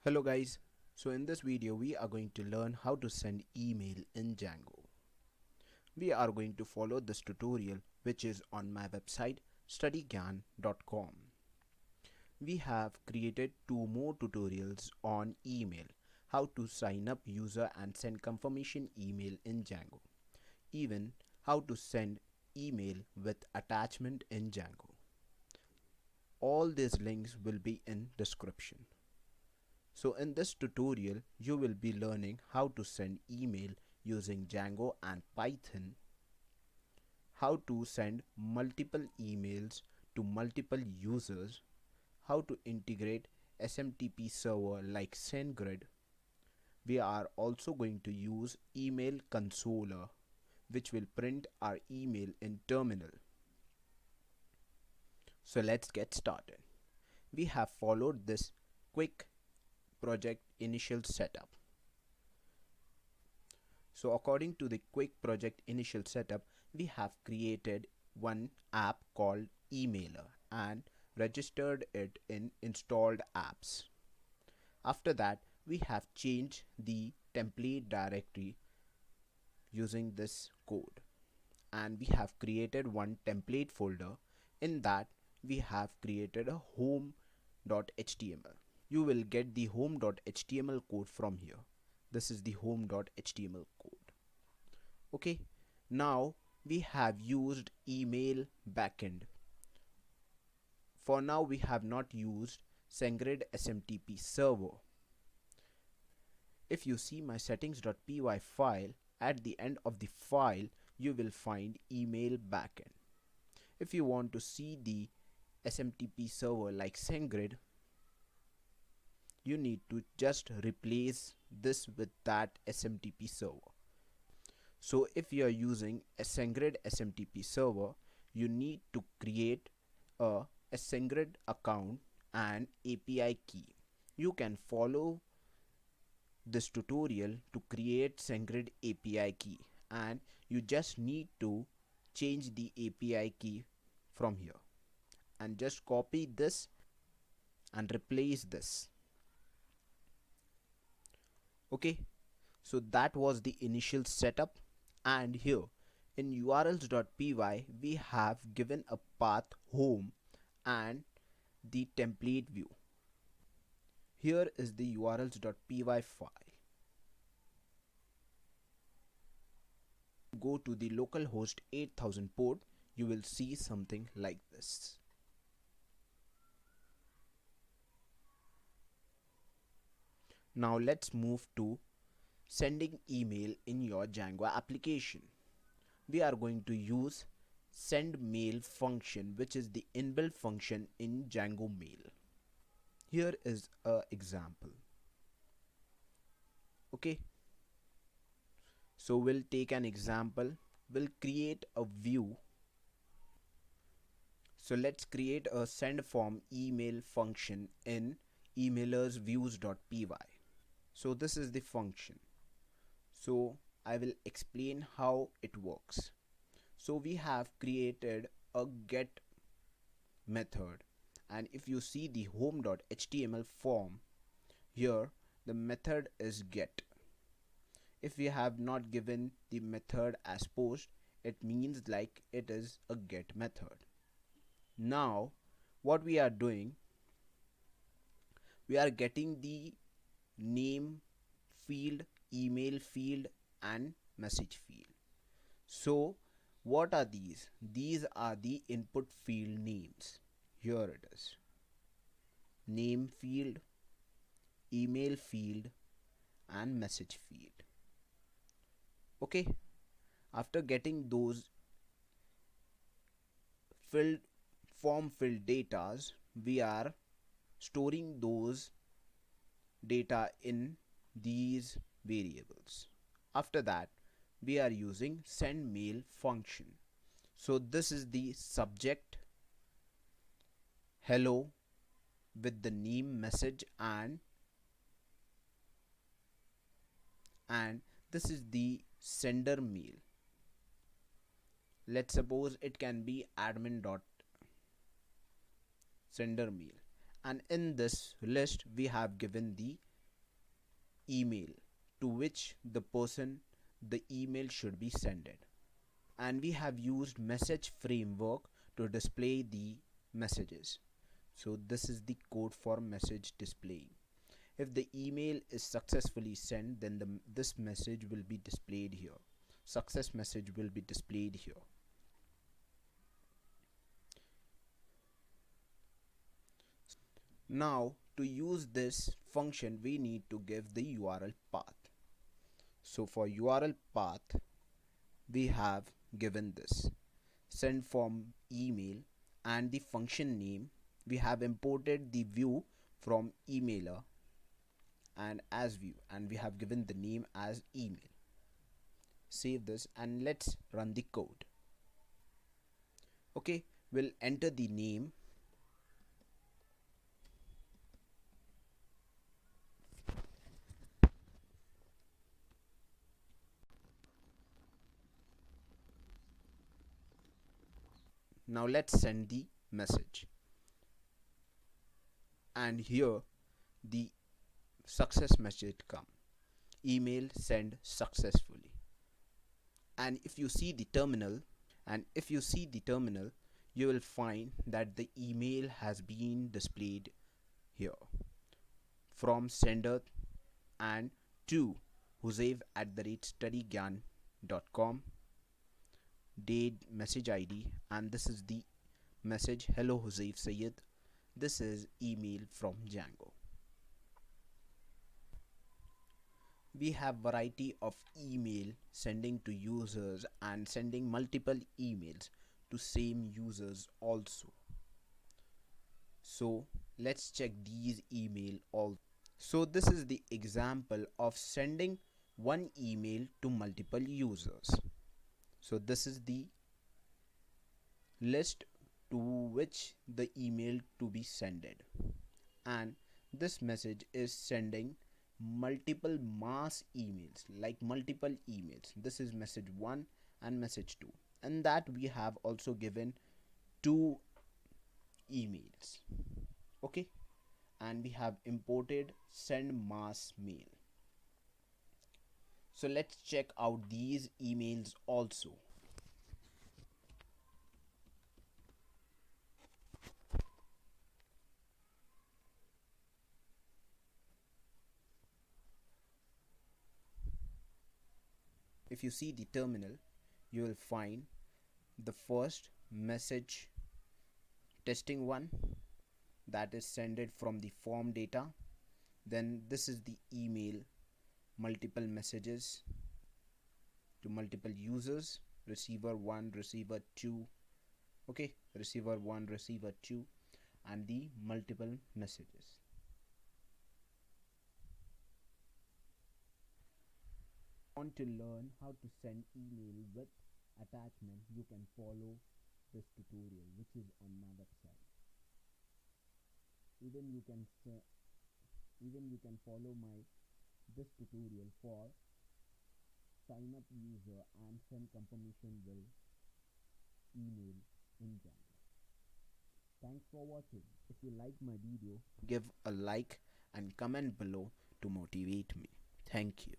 Hello guys, so in this video we are going to learn how to send email in Django. We are going to follow this tutorial which is on my website studygyan.com. We have created two more tutorials on email, how to sign up user and send confirmation email in Django, even how to send email with attachment in Django. All these links will be in description. So in this tutorial, you will be learning how to send email using Django and Python, how to send multiple emails to multiple users, how to integrate SMTP server like SendGrid. We are also going to use email consoler, which will print our email in terminal. So let's get started. We have followed this quick project initial setup. So according to the quick project initial setup, we have created one app called Emailer and registered it in installed apps. After that, we have changed the template directory using this code, and we have created one template folder. In that, we have created a home.html. You will get the home.html code from here. This is the home.html code. Okay, now we have used email backend. For now we have not used SendGrid SMTP server. If you see my settings.py file, at the end of the file you will find email backend. If you want to see the SMTP server like SendGrid, you need to just replace this with that SMTP server. So if you are using a SendGrid SMTP server, you need to create a SendGrid account and API key. You can follow this tutorial to create SendGrid API key, and you just need to change the API key from here and just copy this and replace this. Okay, so that was the initial setup, and here in urls.py we have given a path home and the template view. Here is the urls.py file. Go to the localhost 8000 port, you will see something like this. Now let's move to sending email in your Django application. We are going to use send mail function, which is the inbuilt function in Django mail. Here is a example. Okay, so we'll take an example. We'll create a view. So let's create a send form email function in emailersviews.py. So this is the function. So I will explain how it works. So we have created a get method, and if you see the home.html form, here the method is get. If we have not given the method as post, it means like it is a get method. Now what we are doing, we are getting the name field, email field and message field. So what are these? These are the input field names. Here it is. Name field, email field and message field. Okay, after getting those form filled datas, we are storing those data in these variables. After that, we are using send mail function. So this is the subject hello with the name, message and this is the sender mail. Let's suppose it can be admin dot sender mail, and in this list we have given the email to which the person the email should be sent. And we have used message framework to display the messages. So this is the code for message displaying. If the email is successfully sent, then this message will be displayed here. Success message will be displayed here. Now to use this function, we need to give the URL path. So for URL path, we have given this send from email, and the function name, we have imported the view from emailer and as view, and we have given the name as email. Save this and let's run the code. Okay, we'll enter the name. Now let's send the message, and here the success message come, email sent successfully. And if you see the terminal, you will find that the email has been displayed here from sender and to huzaiv@studygyan.com, date, message ID, and this is the message, hello Huzaiv Sayyid, this is email from Django. We have variety of email sending to users and sending multiple emails to same users also. So let's check these email also. So this is the example of sending one email to multiple users. So this is the list to which the email to be sent, and this message is sending multiple mass emails, like multiple emails. This is message 1 and message 2, and that we have also given 2 emails. Okay, and we have imported send mass mail. So let's check out these emails also. If you see the terminal, you will find the first message testing 1, that is sent from the form data. Then this is the email, multiple messages to multiple users, receiver 1, receiver 2, okay, receiver 1, receiver 2, and the multiple messages. Want to learn how to send email with attachment, you can follow this tutorial which is on my website. Even you can follow my this tutorial for sign up user and send confirmation will email in Django. Thanks for watching. If you like my video, give a like and comment below to motivate me. Thank you.